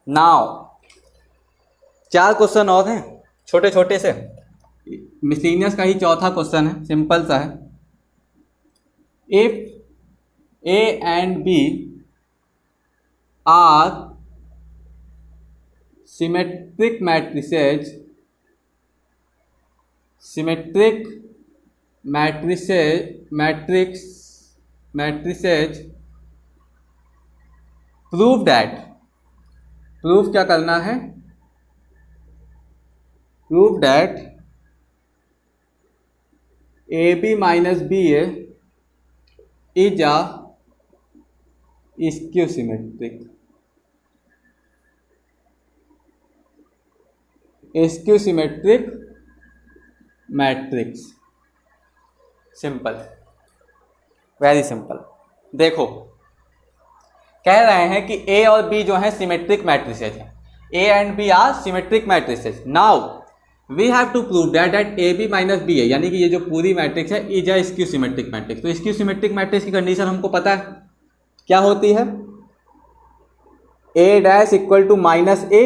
Now 4 question और हैं छोटे छोटे से, मिसलिनियस का ही चौथा क्वेश्चन है, सिंपल सा है। If A and B are symmetric matrices, matrices prove that, proof क्या करना है, prove that A B minus B A is a skew symmetric, skew symmetric matrix. Simple, very simple. देखो कह रहे हैं कि ए और बी जो है सिमेट्रिक मैट्रिसेज है, A and B are symmetric matrices. Now we have to prove that A B minus B A, यानी कि ये जो पूरी मैट्रिक्स है is a skew symmetric matrix. तो स्क्यू सिमेट्रिक मैट्रिक्स की कंडीशन हमको पता है क्या होती है, A dash equal to minus A,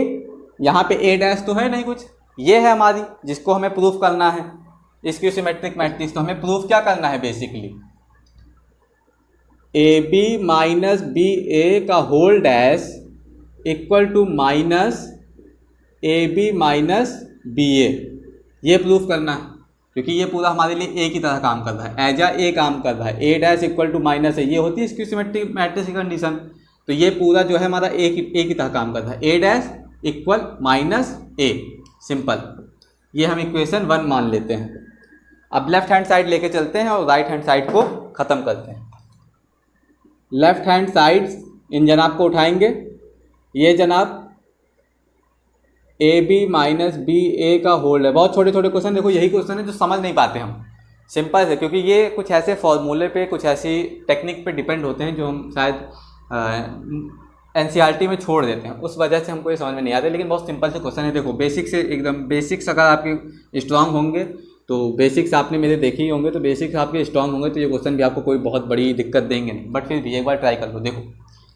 यहाँ पे ए डैश तो है नहीं कुछ, ये है हमारी जिसको हमें प्रूफ करना है स्क्यू सिमेट्रिक मैट्रिक्स। तो हमें प्रूफ क्या करना है basically, A B minus B A का whole dash equal to minus A B minus B A, ये प्रूफ करना है, क्योंकि ये पूरा हमारे लिए ए की तरह काम कर रहा है, एज ए काम कर रहा है। A dash equal to minus ए, ये होती है स्क्यू सिमेट्रिक मैट्रिक्स की कंडीशन। तो ये पूरा जो है हमारा ए की तरह काम कर रहा है, A dash equal minus A, simple. ये हम इक्वेशन 1 मान लेते हैं। अब लेफ्ट हैंड साइड लेके चलते हैं और राइट हैंड साइड को ख़त्म करते हैं। लेफ्ट हैंड साइड इन जनाब को उठाएंगे, ये जनाब ए बी माइनस बी ए का होल है। बहुत छोटे छोटे क्वेश्चन, देखो यही क्वेश्चन है जो समझ नहीं पाते हम, सिंपल है, क्योंकि ये कुछ ऐसे फॉर्मूले पे, कुछ ऐसी टेक्निक पे डिपेंड होते हैं जो हम शायद एनसीईआरटी में छोड़ देते हैं, उस वजह से हमको ये समझ में नहीं आते। लेकिन बहुत सिंपल से क्वेश्चन है। देखो बेसिक से एकदम, बेसिक्स अगर आपके स्ट्रांग होंगे तो बेसिक्स आपने मेरे देखे ही होंगे, तो बेसिक्स आपके स्ट्रांग होंगे तो ये क्वेश्चन भी आपको कोई बहुत बड़ी दिक्कत देंगे नहीं। बट फिर भी एक बार ट्राई कर लो, देखो,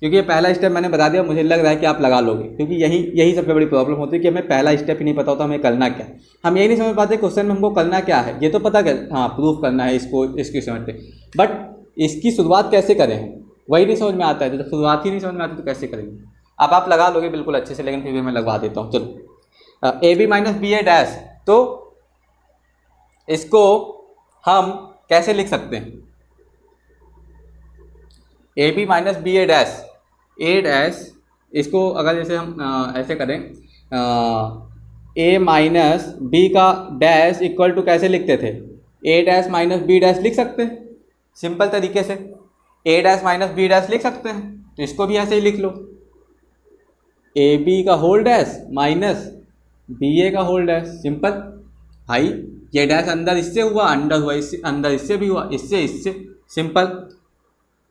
क्योंकि ये पहला स्टेप मैंने बता दिया, मुझे लग रहा है कि आप लगा लोगे, क्योंकि यही सबसे बड़ी प्रॉब्लम होती है कि हमें पहला स्टेप ही नहीं पता होता हमें करना क्या। हम यही नहीं समझ पाते क्वेश्चन में हमको करना क्या है। ये तो पता क्या, हाँ प्रूफ करना है इसको, इसकी समझते, बट इसकी शुरुआत कैसे करें हम, वही नहीं समझ में आता है। जब शुरुआत ही नहीं समझ में आती तो कैसे करेंगे। अब आप लगा लोगे बिल्कुल अच्छे से, लेकिन फिर भी मैं लगवा देता हूँ। चलो, A B minus B A dash, तो इसको हम कैसे लिख सकते हैं, A B minus B A dash, A dash, इसको अगर जैसे हम ऐसे करें, ए माइनस बी का डैश इक्वल टू कैसे लिखते थे, A dash minus B dash लिख सकते हैं सिंपल तरीके से, A dash minus B dash लिख सकते हैं। तो इसको भी ऐसे ही लिख लो, ए बी का whole dash minus B A का होल डैश, सिंपल। भाई ये डैश अंदर इससे हुआ, अंदर हुआ इससे, अंदर इससे भी हुआ, इससे, सिंपल।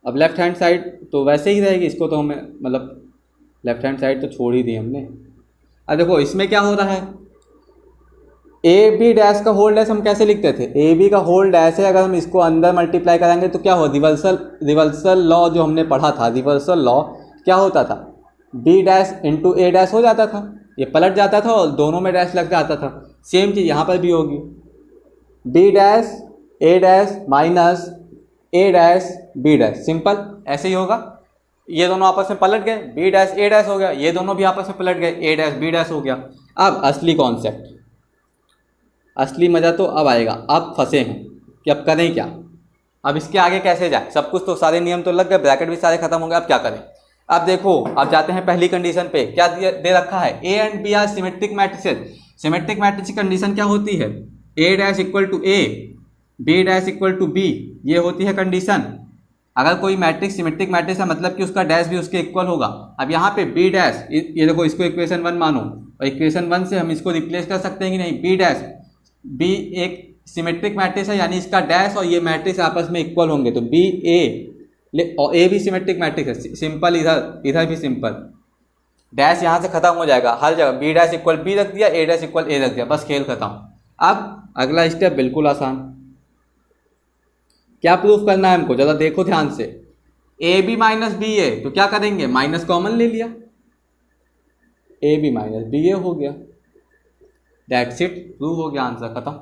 अब लेफ्ट हैंड साइड तो वैसे ही रहेगी, इसको तो हमें मतलब लेफ्ट हैंड साइड तो छोड़ ही दी हमने। अब देखो इसमें क्या हो रहा है, ए बी डैश का होल डैश हम कैसे लिखते थे, ए बी का होल डैश है, अगर हम इसको अंदर मल्टीप्लाई करेंगे तो क्या हो, रिवर्सल लॉ जो हमने पढ़ा था, रिवर्सल लॉ क्या होता था, बी डैश इंटू ए डैश हो जाता था, ये पलट जाता था और दोनों में डैश लग जाता था। सेम चीज़ यहाँ पर भी होगी, B dash A dash minus A dash B dash, simple ऐसे ही होगा। ये दोनों आपस में पलट गए, बी डैश ए डैश हो गया, ये दोनों भी आपस में पलट गए, ए डैश बी डैश हो गया। अब असली कॉन्सेप्ट, असली मज़ा तो अब आएगा। अब फंसे हैं कि अब करें क्या, अब इसके आगे कैसे जाए, सब कुछ तो सारे नियम तो लग गए, ब्रैकेट भी सारे खत्म हो गए, अब क्या करें। अब देखो, अब जाते हैं पहली कंडीशन पे, क्या दे रखा है, A and B are symmetric matrices. Symmetric matrix की कंडीशन क्या होती है, A dash equal to A, B dash equal to B, ये होती है कंडीशन। अगर कोई मैट्रिक्स सिमेट्रिक मैट्रिक्स है मतलब कि उसका डैश भी उसके इक्वल होगा। अब यहाँ पे बी डैश, ये देखो इसको इक्वेशन 1 मानो, और इक्वेशन 1 से हम इसको रिप्लेस कर सकते हैं कि नहीं, बी डैश, बी एक सिमेट्रिक मैट्रिक्स है, यानी इसका डैश और ये मैट्रिक्स आपस में इक्वल होंगे, तो बी ए, और ए भी सिमेट्रिक मैट्रिक्स है, सिंपल, इधर भी सिंपल, डैश यहाँ से खत्म हो जाएगा हर जगह, बी डैश इक्वल बी रख दिया, ए डैश इक्वल ए रख दिया, बस खेल खत्म। अब अगला स्टेप बिल्कुल आसान, क्या प्रूफ करना है हमको, ज़रा देखो ध्यान से, ए बी माइनस बी ए, तो क्या करेंगे, माइनस कॉमन ले लिया, ए बी माइनस बी ए हो गया। दैट्स इट, प्रूव हो गया, आंसर खत्म।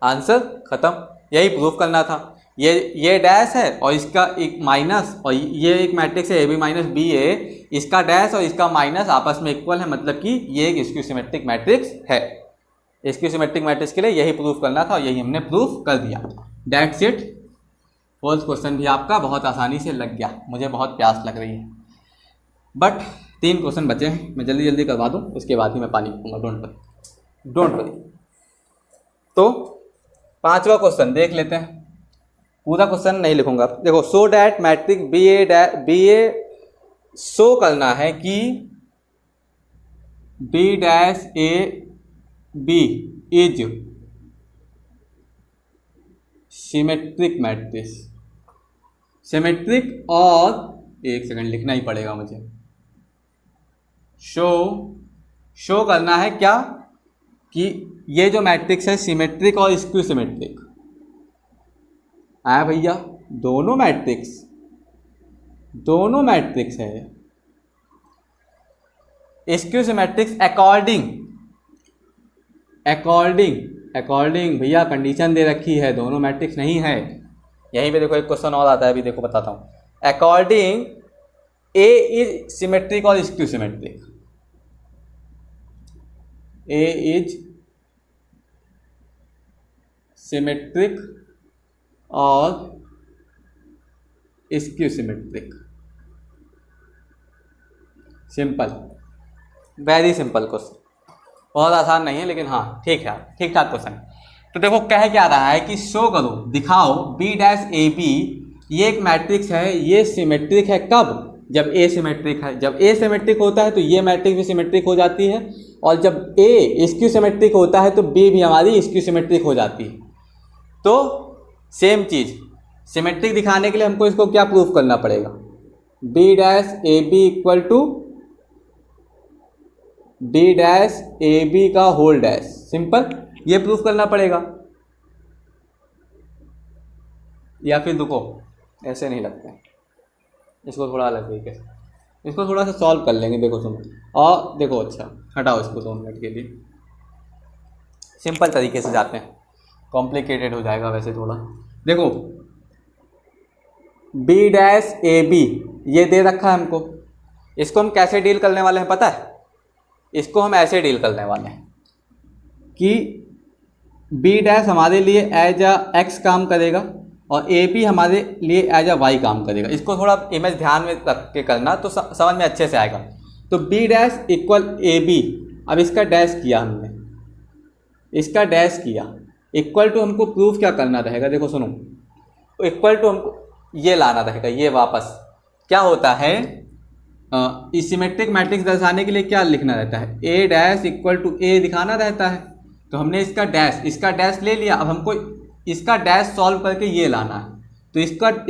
आंसर खत्म, यही प्रूव करना था। ये डैश है और इसका एक माइनस, और ये एक मैट्रिक्स है ए बी माइनस बी ए, इसका डैश और इसका माइनस आपस में इक्वल है, मतलब कि ये एक स्क्यू सिमेट्रिक मैट्रिक्स है। स्क्यू सिमेट्रिक मैट्रिक्स के लिए यही प्रूफ करना था और यही हमने प्रूफ कर दिया। That's it. फोर्थ क्वेश्चन भी आपका बहुत आसानी से लग गया, मुझे बहुत प्यास लग रही है, बट 3 क्वेश्चन बचे हैं, मैं जल्दी जल्दी करवा दूँ, उसके बाद ही मैं पानी पीऊँगा। Don't worry. तो 5वां क्वेश्चन देख लेते हैं, पूरा क्वेश्चन नहीं लिखूंगा। देखो, so that matrix B A show करना है कि B dash A B is symmetric matrix. Symmetric और, एक सेकंड लिखना ही पड़ेगा मुझे, शो करना है क्या कि ये जो मैट्रिक्स है सिमेट्रिक और स्क्यू सिमेट्रिक आया भैया। दोनों मैट्रिक्स है। स्क्यू सिमेट्रिक्स अकॉर्डिंग भैया कंडीशन दे रखी है, दोनों मैट्रिक्स नहीं है। यहीं पे देखो एक क्वेश्चन और आता है, अभी देखो बताता हूँ। अकॉर्डिंग ए इज सिमेट्रिक और skew symmetric. A is symmetric और skew symmetric. Simple, very simple question, बहुत आसान नहीं है, लेकिन हाँ ठीक है, ठीक ठाक क्वेश्चन। तो देखो कह क्या रहा है कि शो करो, दिखाओ बी डैश ए बी ये एक मैट्रिक्स है, ये सिमेट्रिक है। कब? जब ए सिमेट्रिक है। जब ए सिमेट्रिक होता है तो ये मैट्रिक्स भी सिमेट्रिक हो जाती है, और जब ए स्क्यू सिमेट्रिक होता है तो बी भी हमारी स्क्यू सिमेट्रिक हो जाती है। तो सेम चीज़, सिमेट्रिक दिखाने के लिए हमको इसको क्या प्रूफ करना पड़ेगा? B dash A B equal to D dash A B का होल डैश। सिंपल, ये प्रूफ करना पड़ेगा। या फिर रुको, ऐसे नहीं लगता है, इसको थोड़ा अलग तरीके से, इसको थोड़ा सा सॉल्व कर लेंगे। देखो सुनो, और देखो, अच्छा हटाओ इसको 2 मिनट के लिए, सिंपल तरीके से जाते हैं, कॉम्प्लिकेटेड हो जाएगा वैसे थोड़ा। देखो बी डैश ए बी ये दे रखा है हमको, इसको हम कैसे डील करने वाले हैं पता है? इसको हम ऐसे डील करने वाले हैं कि बी डैश हमारे लिए एज अ एक्स काम करेगा और ए बी हमारे लिए एज अ वाई काम करेगा। इसको थोड़ा इमेज ध्यान में रख के करना तो समझ में अच्छे से आएगा। तो B dash equal A B, अब इसका डैश किया हमने, इसका डैश किया, इक्वल टू हमको प्रूफ क्या करना रहेगा? देखो सुनो, इक्वल टू हमको ये लाना रहेगा, ये वापस क्या होता है, सिमेट्रिक मैट्रिक्स दर्शाने के लिए क्या लिखना रहता है? ए डैश इक्वल टू ए दिखाना रहता है। तो हमने इसका डैश ले लिया, अब हमको इसका डैश सॉल्व करके ये लाना है। तो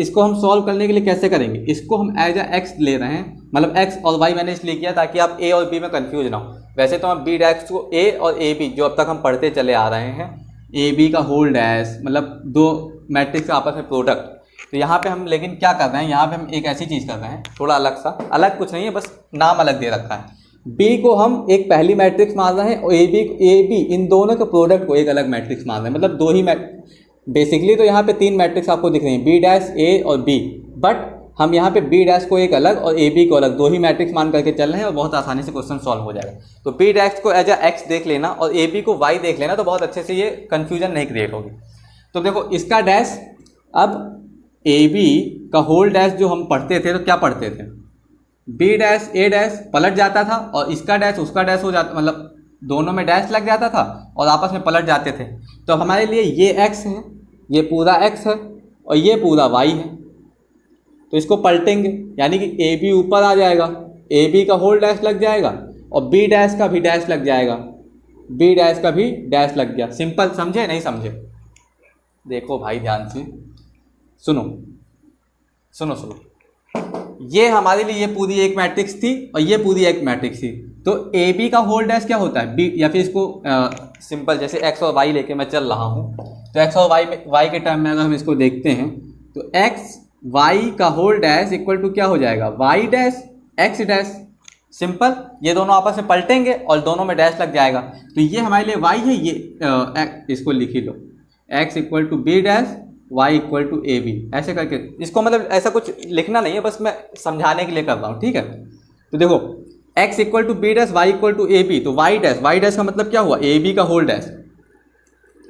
इसको हम सॉल्व करने के लिए कैसे करेंगे? इसको हम एज अ एक्स ले रहे हैं, मतलब एक्स और वाई मैंने इसलिए किया ताकि आप ए और बी में कंफ्यूज ना हो। वैसे तो हम बी डैश को ए और ए बी जो अब तक हम पढ़ते चले आ रहे हैं, ए बी का होल डैश मतलब 2 मैट्रिक्स आपस में प्रोडक्ट। तो यहाँ पे हम लेकिन क्या कर रहे हैं, यहाँ पे हम एक ऐसी चीज़ कर रहे हैं, थोड़ा अलग सा, अलग कुछ नहीं है, बस नाम अलग दे रखा है। बी को हम एक पहली मैट्रिक्स मान रहे हैं और ए बी इन दोनों के प्रोडक्ट को एक अलग मैट्रिक्स मान रहे हैं, मतलब 2 ही बेसिकली तो यहाँ पे 3 मैट्रिक्स आपको दिख रही हैं, बी डैश ए और बी, बट हम यहाँ पे बी डैश को एक अलग और ए बी को अलग 2 ही मैट्रिक्स मान करके चल रहे हैं और बहुत आसानी से क्वेश्चन सॉल्व हो जाएगा। तो बी डैश को एज अ एक्स देख लेना और ए बी को वाई देख लेना, तो बहुत अच्छे से ये कन्फ्यूजन नहीं क्रिएट होगी। तो देखो इसका डैश, अब ए बी का होल डैश जो हम पढ़ते थे तो क्या पढ़ते थे? बी डैश ए डैश पलट जाता था और इसका डैश उसका डैश हो जाता, मतलब दोनों में डैश लग जाता था और आपस में पलट जाते थे। तो हमारे लिए ये एक्स है, ये पूरा एक्स है और ये पूरा वाई है, तो इसको पलटेंगे, यानी कि ए बी ऊपर आ जाएगा, ए बी का होल डैश लग जाएगा और बी डैश का भी डैश लग जाएगा, बी डैश का भी डैश लग गया। सिंपल, समझे नहीं समझे? देखो भाई ध्यान से सुनो, ये हमारे लिए ये पूरी एक मैट्रिक्स थी और ये पूरी एक मैट्रिक्स थी। तो ए बी का होल डैश क्या होता है? बी, या फिर इसको सिंपल जैसे एक्स और वाई लेके मैं चल रहा हूँ, तो एक्स और वाई के टर्म में अगर हम इसको देखते हैं तो एक्स वाई का होल डैश इक्वल टू क्या हो जाएगा? Y dash X dash. Simple, ये दोनों आपस में पलटेंगे और दोनों में डैश लग जाएगा। तो ये हमारे लिए y है, ये इसको लिख ही लो, x equal to B dash y equal to A B, ऐसे करके इसको, मतलब ऐसा कुछ लिखना नहीं है, बस मैं समझाने के लिए कर रहा हूँ, ठीक है। तो देखो x equal to B dash y equal to A B, तो y डैश का मतलब क्या हुआ, ए बी का होल डैश,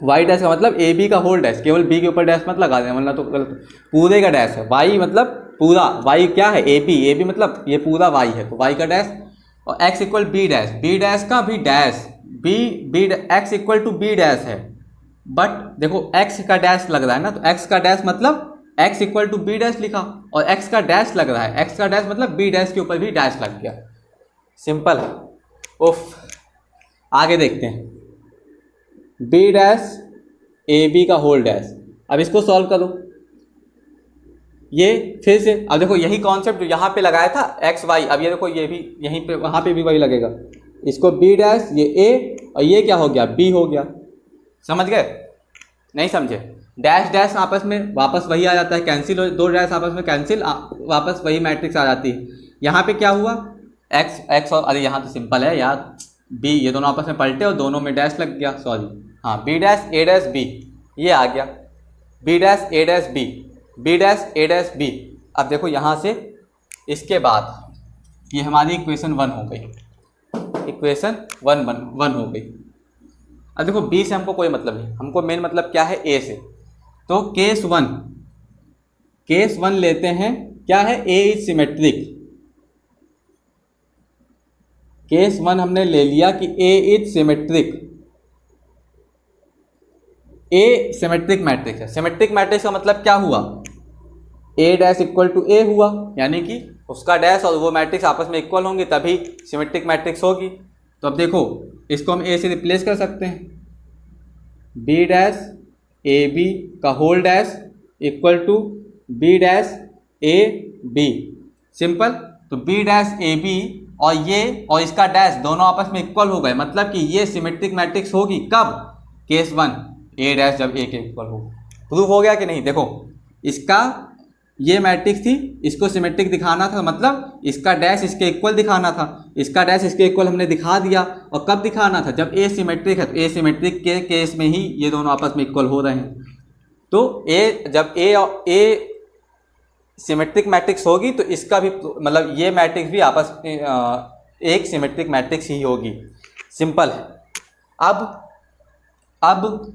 y डैश का मतलब ए बी का होल डैश, केवल b के ऊपर डैश मत लगा देना वरना तो गलत, पूरे का डैश है, y मतलब पूरा, y क्या है ए बी मतलब ये पूरा y है, तो y का डैश, और x इक्वल बी डैश का भी dash, B x equal to B dash है, बट देखो x का डैश लग रहा है ना, तो x का डैश मतलब x equal to B dash लिखा, और x का डैश लग रहा है, x का डैश मतलब b डैश के ऊपर भी डैश लग गया, सिंपल है। उफ, आगे देखते हैं, b डैश ए बी का होल डैश, अब इसको सॉल्व करो, ये फिर से, अब देखो यही कॉन्सेप्ट जो यहाँ पे लगाया था एक्स वाई, अब ये देखो ये भी यहीं पे, वहाँ पे भी वही लगेगा, इसको b डैश, ये a और ये क्या हो गया, b हो गया, समझ गए, नहीं समझे, डैश डैश आपस में वापस वही आ जाता है, कैंसिल, दो डैश आपस में कैंसिल, वापस वही मैट्रिक्स आ जाती है। यहाँ पे क्या हुआ, x और, अरे यहाँ तो सिंपल है यार, b, ये दोनों आपस में पलटे और दोनों में डैश लग गया, सॉरी, हाँ, b dash a dash b, ये आ गया, b dash a dash b, b dash a dash b। अब देखो यहाँ से इसके बाद ये हमारी इक्वेशन 1 हो गई, इक्वेशन 1 हो गई। अब देखो b से हमको कोई मतलब नहीं, हमको मेन मतलब क्या है, a से, तो केस वन लेते हैं, क्या है, a इज सिमेट्रिक, केस 1 हमने ले लिया कि a is symmetric, a symmetric matrix है, सिमेट्रिक मैट्रिक्स का मतलब क्या हुआ, a dash equal to a हुआ, यानी कि उसका डैश और वो मैट्रिक्स आपस में इक्वल होंगे तभी सिमेट्रिक मैट्रिक्स होगी। तो अब देखो इसको हम a से रिप्लेस कर सकते हैं, b डैश ए बी का whole dash equal to b dash A B, simple. तो b डैश ए बी और इसका डैश दोनों आपस में इक्वल हो गए, मतलब कि ये सिमेट्रिक मैट्रिक्स होगी कब, केस 1, a डैश जब a के इक्वल हो। प्रूफ हो गया कि नहीं, देखो इसका ये मैट्रिक्स थी, इसको सिमेट्रिक दिखाना था, मतलब इसका डैश इसके इक्वल दिखाना था, इसका डैश इसके इक्वल हमने दिखा दिया, और कब दिखाना था, जब ए सिमेट्रिक है, तो ए सिमेट्रिक के केस में ही ये दोनों आपस में इक्वल हो रहे हैं। तो जब ए सिमेट्रिक मैट्रिक्स होगी तो इसका भी, मतलब ये मैट्रिक्स भी आपस में एक सिमेट्रिक मैट्रिक्स ही होगी, सिंपल है। अब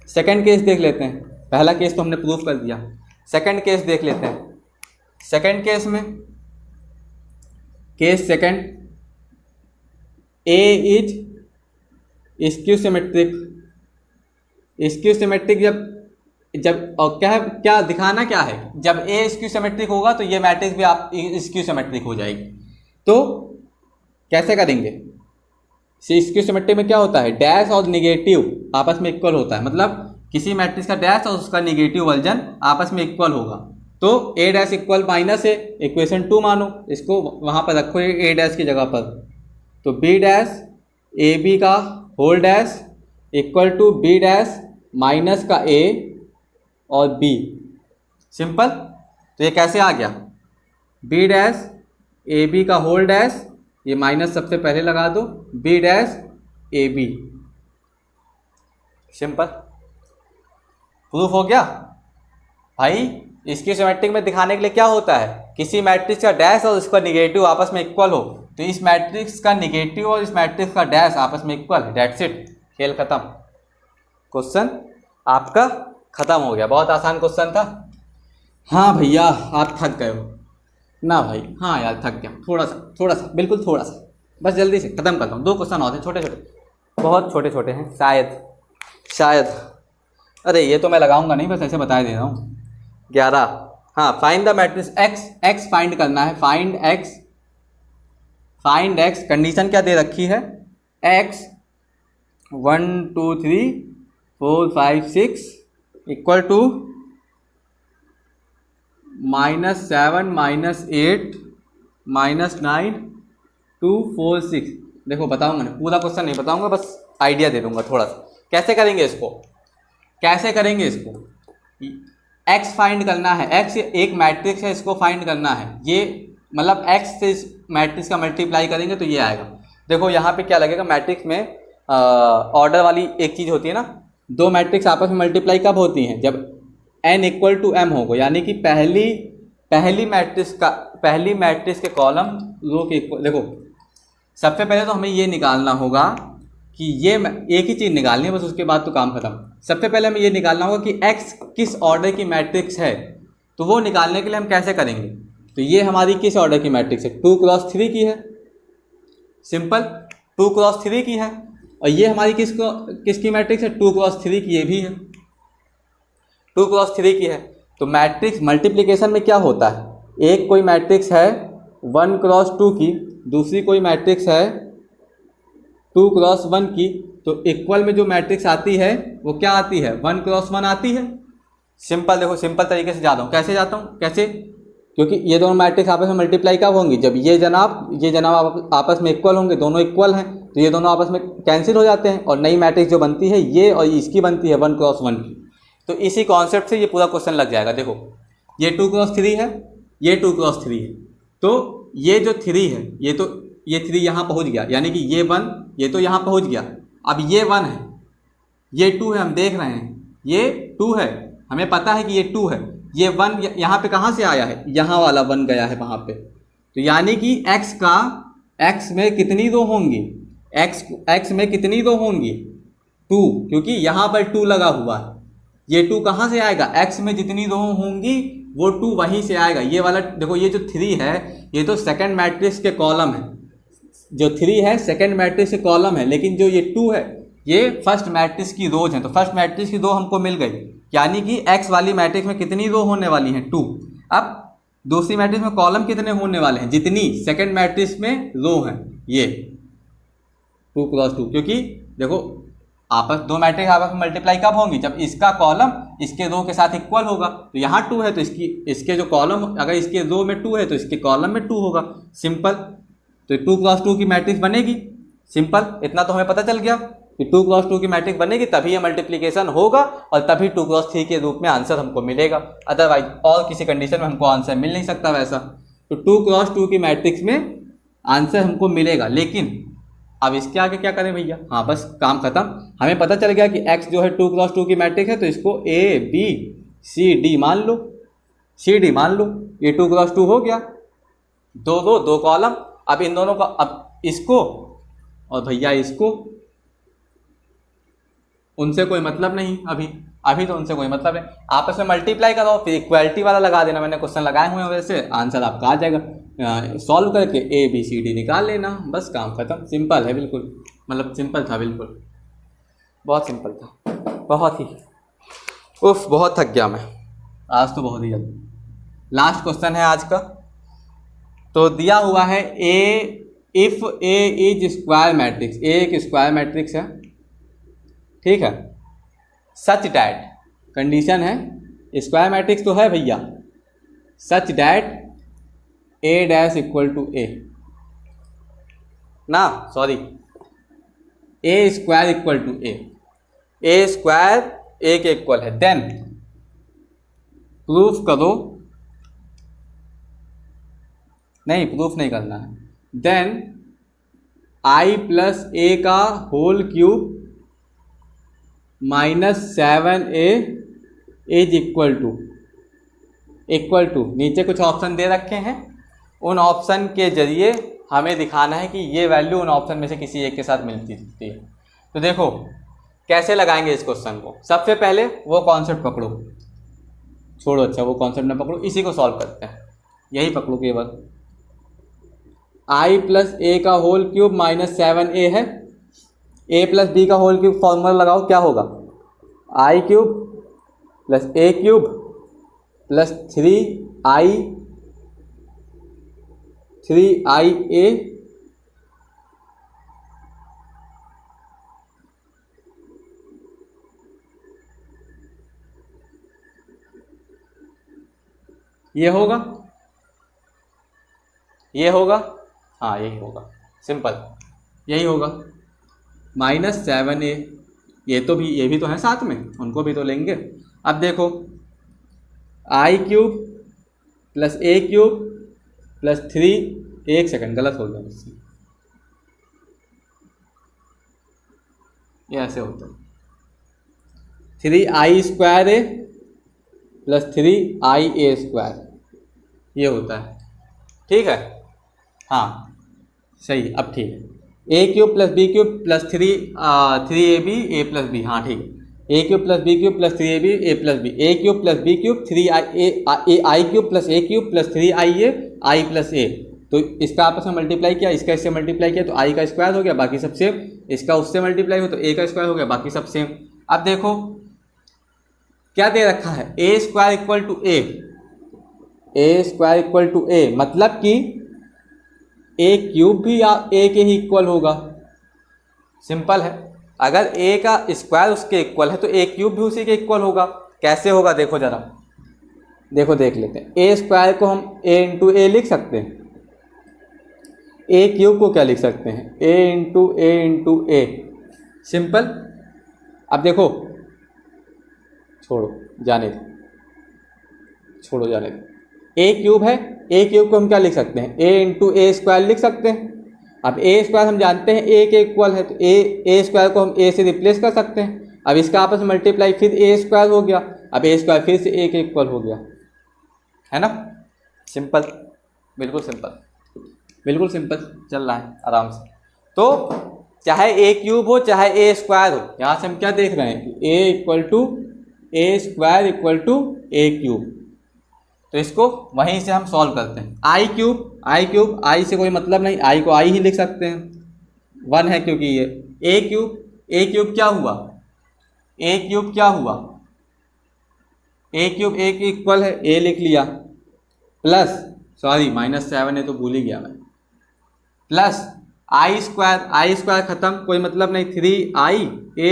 सेकंड केस देख लेते हैं, पहला केस तो हमने प्रूफ कर दिया, सेकंड केस देख लेते हैं। सेकंड केस में, case second, A is skew symmetric, skew symmetric जब और क्या दिखाना क्या है, जब ए स्क्यू सिमेट्रिक होगा तो ये मैट्रिक्स भी आप स्क्यू सिमेट्रिक हो जाएगी। तो कैसे करेंगे, स्क्यू सिमेट्रिक में क्या होता है, डैश और निगेटिव आपस में इक्वल होता है, मतलब किसी मैट्रिक्स का डैश और उसका निगेटिव वर्जन आपस में इक्वल होगा। तो a dash equal minus A, equation 2 मानो, इसको वहाँ पर रखो a डैश की जगह पर, तो b डैश ए बी का whole dash equal to b dash minus का a और b, सिंपल। तो ये कैसे आ गया, b डैश ए बी का होल डैश, ये माइनस सबसे पहले लगा दो, b dash A B, simple. Proof हो गया भाई। इसकी सिमेट्रिक में दिखाने के लिए क्या होता है, किसी मैट्रिक्स का डैश और उसका निगेटिव आपस में इक्वल हो, तो इस मैट्रिक्स का निगेटिव और इस मैट्रिक्स का डैश आपस में इक्वल है, दैट्स इट, खेल खत्म, क्वेश्चन आपका खत्म हो गया। बहुत आसान क्वेश्चन था। हाँ भैया आप थक गए हो ना भाई, हाँ यार थक गया, थोड़ा सा बिल्कुल थोड़ा सा, बस जल्दी से खत्म करता हूँ। 2 क्वेश्चन और हैं, छोटे छोटे, बहुत छोटे छोटे हैं, शायद अरे ये तो मैं लगाऊंगा नहीं, बस ऐसे बता दे रहा हूँ। 11, हाँ, find the matrix x find करना है, फाइंड x, कंडीशन क्या दे रखी है, x 1 2 3 4 5 6 इक्वल टू -7 -8 -9 2 4 6। देखो बताऊंगा नहीं, पूरा क्वेश्चन नहीं बताऊंगा, बस आइडिया दे दूंगा थोड़ा सा। कैसे करेंगे इसको, x फाइंड करना है, x एक मैट्रिक्स है, इसको फाइंड करना है। ये मतलब x से इस मैट्रिक्स का मल्टीप्लाई करेंगे तो ये आएगा। देखो यहाँ पे क्या लगेगा, मैट्रिक्स में ऑर्डर वाली एक चीज़ होती है ना, दो मैट्रिक्स आपस में मल्टीप्लाई कब होती हैं, जब n इक्वल टू m होगा, यानी कि पहली मैट्रिक्स के कॉलम रो के इक्वल। देखो सबसे पहले तो हमें ये निकालना होगा कि ये एक ही चीज़ निकालनी है बस, उसके बाद तो काम खत्म। सबसे पहले हमें ये निकालना होगा कि x किस ऑर्डर की मैट्रिक्स है, तो वो निकालने के लिए हम कैसे करेंगे, तो ये हमारी किस ऑर्डर की मैट्रिक्स है, 2x3 की है, सिंपल 2x3 की है। और ये हमारी किसकी मैट्रिक्स है, 2x3 की, ये भी है 2x3 की है। तो मैट्रिक्स मल्टीप्लिकेशन में क्या होता है, एक कोई मैट्रिक्स है 1x2 की, दूसरी कोई मैट्रिक्स है 2x1 की, तो इक्वल में जो मैट्रिक्स आती है वो क्या आती है, 1x1 आती है। सिंपल, देखो सिंपल तरीके से जाता हूँ, कैसे जाता हूँ, कैसे, क्योंकि ये दोनों मैट्रिक्स आपस में मल्टीप्लाई कब होंगी, जब ये जनाब आपस में इक्वल होंगे, दोनों इक्वल हैं तो ये दोनों आपस में कैंसिल हो जाते हैं और नई मैट्रिक्स जो बनती है ये और इसकी बनती है 1x1 की। तो इसी कॉन्सेप्ट से ये पूरा क्वेश्चन लग जाएगा। देखो ये 2x3 है, ये 2x3 है, तो ये जो 3 है ये 3 यहाँ पहुँच गया, यानी कि ये 1 ये तो यहाँ पहुँच गया। अब ये 1 है, ये 2 है, हम देख रहे हैं ये 2 है, हमें पता है कि ये 2 है, ये 1 यहाँ पे कहाँ से आया है, यहाँ वाला 1 गया है वहाँ पे। तो यानी कि x में कितनी रो होंगी, x में कितनी रो होंगी 2, क्योंकि यहाँ पर 2 लगा हुआ है। ये 2 कहाँ से आएगा, x में जितनी रो होंगी वो 2 वहीं से आएगा। ये वाला देखो, ये जो 3 है ये तो सेकंड मैट्रिक्स के कॉलम है, जो 3 है सेकंड मैट्रिक्स के कॉलम है, लेकिन जो ये 2 है ये फर्स्ट मैट्रिक्स की रोज हैं। तो फर्स्ट मैट्रिक्स की रो हमको मिल गई, यानी कि x वाली मैट्रिक्स में कितनी रो होने वाली हैं 2। अब दूसरी मैट्रिक्स में कॉलम कितने होने वाले हैं, जितनी सेकंड मैट्रिक्स में रो हैं ये 2x2, क्योंकि देखो दो मैट्रिक्स आपस में मल्टीप्लाई कब होंगी, जब इसका कॉलम इसके रो के साथ इक्वल होगा। तो यहाँ 2 है तो इसके जो कॉलम, अगर इसके रो में 2 है तो इसके कॉलम में 2 होगा, सिंपल। तो 2x2 की मैट्रिक्स बनेगी, सिंपल। इतना तो हमें पता चल गया कि 2x2 की मैट्रिक्स बनेगी तभी ये मल्टीप्लिकेशन होगा और तभी 2x3 के रूप में आंसर हमको मिलेगा, अदरवाइज और किसी कंडीशन में हमको आंसर मिल नहीं सकता वैसा। तो 2x2 की मैट्रिक्स में आंसर हमको मिलेगा, लेकिन अब इसके आगे क्या करें भैया, हाँ बस काम खत्म। हमें पता चल गया कि x जो है 2x2 की मैट्रिक्स है, तो इसको A B C D मान लो, CD मान लो, ये 2x2 हो गया, 2 रो 2 कॉलम। अब इन दोनों का, अब इसको और भैया इसको, उनसे कोई मतलब नहीं, अभी तो उनसे कोई मतलब नहीं, आपस में मल्टीप्लाई करो फिर इक्वालिटी वाला लगा देना। मैंने क्वेश्चन लगाए हुए हैं वैसे, आंसर आपका आ जाएगा, सॉल्व करके A B C D निकाल लेना, बस काम खत्म। सिंपल है बिल्कुल, मतलब सिंपल था बिल्कुल, बहुत सिंपल था, बहुत ही। उफ, बहुत थक गया मैं आज तो, बहुत ही जल्दी। लास्ट क्वेश्चन है आज का, तो दिया हुआ है if A is square matrix, A एक स्क्वायर मैट्रिक्स है, ठीक है, सच डैट, कंडीशन है स्क्वायर मैट्रिक्स तो है भैया, such that A dash equal to A ना, sorry A square equal to A square A के इक्वल है, देन प्रूफ करो, नहीं प्रूफ नहीं करना है, देन I प्लस A का whole cube -7A is equal to, नीचे कुछ ऑप्शन दे रखे हैं, उन ऑप्शन के जरिए हमें दिखाना है कि ये वैल्यू उन ऑप्शन में से किसी एक के साथ मिलती है। तो देखो कैसे लगाएंगे इस क्वेश्चन को। सबसे पहले वो कॉन्सेप्ट पकड़ो, छोड़ो, अच्छा वो कॉन्सेप्ट ना पकड़ो, इसी को सॉल्व करते हैं, यही पकड़ो केवल। I प्लस A का होल क्यूब -7A है, A प्लस B का होल क्यूब फॉर्मूला लगाओ, क्या होगा, I cube plus A cube plus 3IA ये होगा, हाँ यही होगा, सिंपल यही होगा, -7A, ये भी तो है साथ में, उनको भी तो लेंगे। अब देखो I cube plus A cube plus 3, एक सेकंड गलत हो गया मुझसे, ये ऐसे होता है 3i² प्लस 3ia², ये होता है। ठीक है, हाँ सही, अब ठीक है। a³ plus b³ plus 3ab a plus b, हाँ ठीक है। a³ plus b³ plus 3ab a plus b, a³ plus b³ 3i³ plus a³ plus 3ia i plus a। तो इसका आपस में मल्टीप्लाई किया, इसका इससे मल्टीप्लाई किया तो i का स्क्वायर हो गया, बाकी सब सेम। इसका उससे मल्टीप्लाई हो तो a का स्क्वायर हो गया, बाकी सब सेम। अब देखो क्या दे रखा है, a² equal to a, a² equal to a, मतलब कि a³ भी a के ही इक्वल होगा। सिंपल है, अगर a का स्क्वायर उसके इक्वल है तो a³ भी उसी के इक्वल होगा। कैसे होगा देखो जरा, देखो देख लेते हैं। a² को हम a इंटू a लिख सकते हैं, a³ को क्या लिख सकते हैं, a इंटू a, सिंपल। अब देखो छोड़ो जाने दो, a³ है, a³ को हम क्या लिख सकते हैं, a इंटू a² लिख सकते हैं। अब a² हम जानते हैं a के इक्वल है, तो a² को हम a से रिप्लेस कर सकते हैं। अब इसका आपस में मल्टीप्लाई, फिर a² हो गया, अब a² फिर से a के इक्वल हो गया, है ना। सिंपल, बिल्कुल सिंपल चल रहा है आराम से। तो चाहे a³ हो चाहे a² हो, यहाँ से हम क्या देख रहे हैं कि a equal to a² equal to a³। तो इसको वहीं से हम सॉल्व करते हैं। i³ से कोई मतलब नहीं, i को i ही लिख सकते हैं, 1 है क्योंकि ये a³ क्या हुआ, a³ a के इक्वल है, a लिख लिया, प्लस सॉरी -7 है तो भूल ही गया मैं, प्लस i² खत्म, कोई मतलब नहीं, 3ia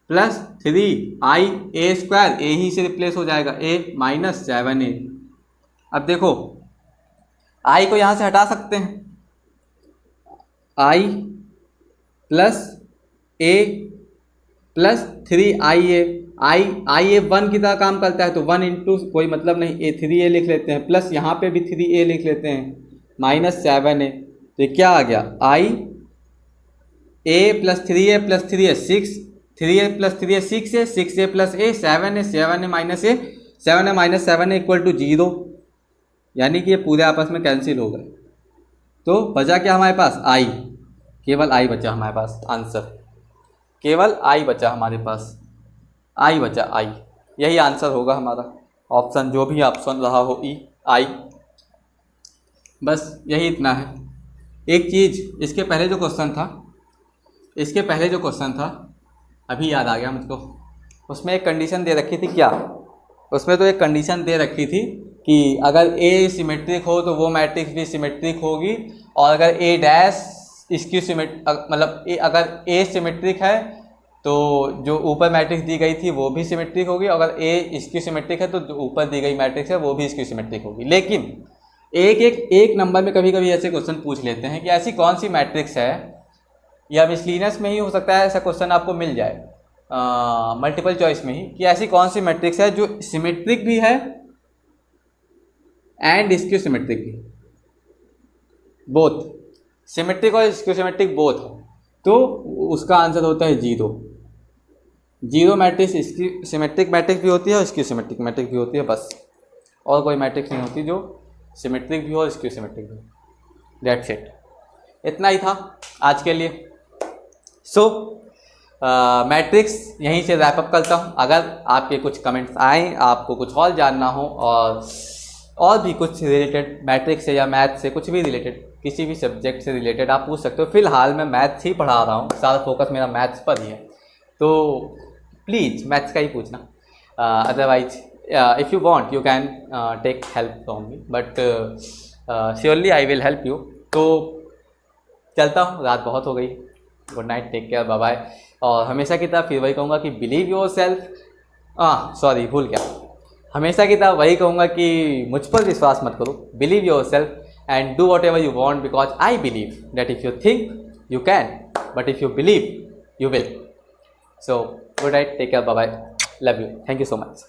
प्लस 3ia², a ही से रिप्लेस हो जाएगा, a -7a। अब देखो i को यहाँ से हटा सकते हैं, i plus a plus 3ia, ia 1 की तरह काम करता है तो 1 इंटू कोई मतलब नहीं, a 3a लिख लेते हैं, प्लस यहाँ पे भी 3a लिख लेते हैं, -7a। तो क्या आ गया, a plus 3a plus 3a 6, 3a plus 3a 6a, 6a plus a 7a, 7a minus a, 7a minus 7a equal to 0, यानी कि ये पूरे आपस में कैंसिल हो गए। तो बचा क्या हमारे पास, i, केवल i बचा हमारे पास, आंसर केवल i बचा हमारे पास, i बचा, i, यही आंसर होगा हमारा, ऑप्शन जो भी ऑप्शन रहा हो, i। बस यही इतना है। एक चीज़, इसके पहले जो क्वेश्चन था अभी याद आ गया मुझको, उसमें एक कंडीशन दे रखी थी, क्या उसमें तो एक कंडीशन दे रखी थी कि अगर a सिमेट्रिक हो तो वो मैट्रिक्स भी सिमेट्रिक होगी, और अगर a डैश इसकी मतलब अगर a सिमेट्रिक है तो जो ऊपर मैट्रिक्स दी गई थी वो भी सिमेट्रिक होगी, अगर a इसकी सिमेट्रिक है तो जो ऊपर दी गई मैट्रिक्स है वो भी इसकी सिमेट्रिक होगी। लेकिन एक नंबर में कभी कभी ऐसे क्वेश्चन पूछ लेते हैं कि ऐसी कौन सी मैट्रिक्स है, या मिसलिनियस में ही हो सकता है ऐसा क्वेश्चन आपको मिल जाए, मल्टीपल चॉइस में ही, कि ऐसी कौन सी मैट्रिक्स है जो सिमेट्रिक भी है एंड स्क्यू सिमेट्रिक भी, बोथ सिमेट्रिक और स्क्यू सिमेट्रिक बोथ है, तो उसका आंसर होता है 0 मैट्रिक्स सिमेट्रिक मैट्रिक्स भी होती है और स्क्यू सिमेट्रिक मैट्रिक्स भी होती है, बस और कोई मैट्रिक्स नहीं होती जो सिमेट्रिक भी हो और स्क्यू सिमेट्रिक भी। दैट्स इट, इतना ही था आज के लिए। सो मैट्रिक्स यहीं से रैप अप करता हूँ। अगर आपके कुछ कमेंट्स आए, आपको कुछ और जानना हो और भी कुछ रिलेटेड मैट्रिक्स से या मैथ से, कुछ भी रिलेटेड, किसी भी सब्जेक्ट से रिलेटेड आप पूछ सकते हो। फिलहाल मैं मैथ्स ही पढ़ा रहा हूँ, सारा फोकस मेरा मैथ्स पर ही है, तो प्लीज़ मैथ्स का ही पूछना। Otherwise if you want you can take help from me, but surely I will help you. तो चलता हूँ, रात बहुत हो गई, good night, take care, bye bye. और हमेशा की तरह फिर वही कहूँगा कि बिलीव योर सेल्फ, सॉरी भूल गया, हमेशा की तरह वही कहूँगा कि मुझ पर विश्वास मत करो, believe yourself and do whatever you want, because I believe that if you think you can, but if you believe you will. So good night, take care, bye bye, love you, thank you so much.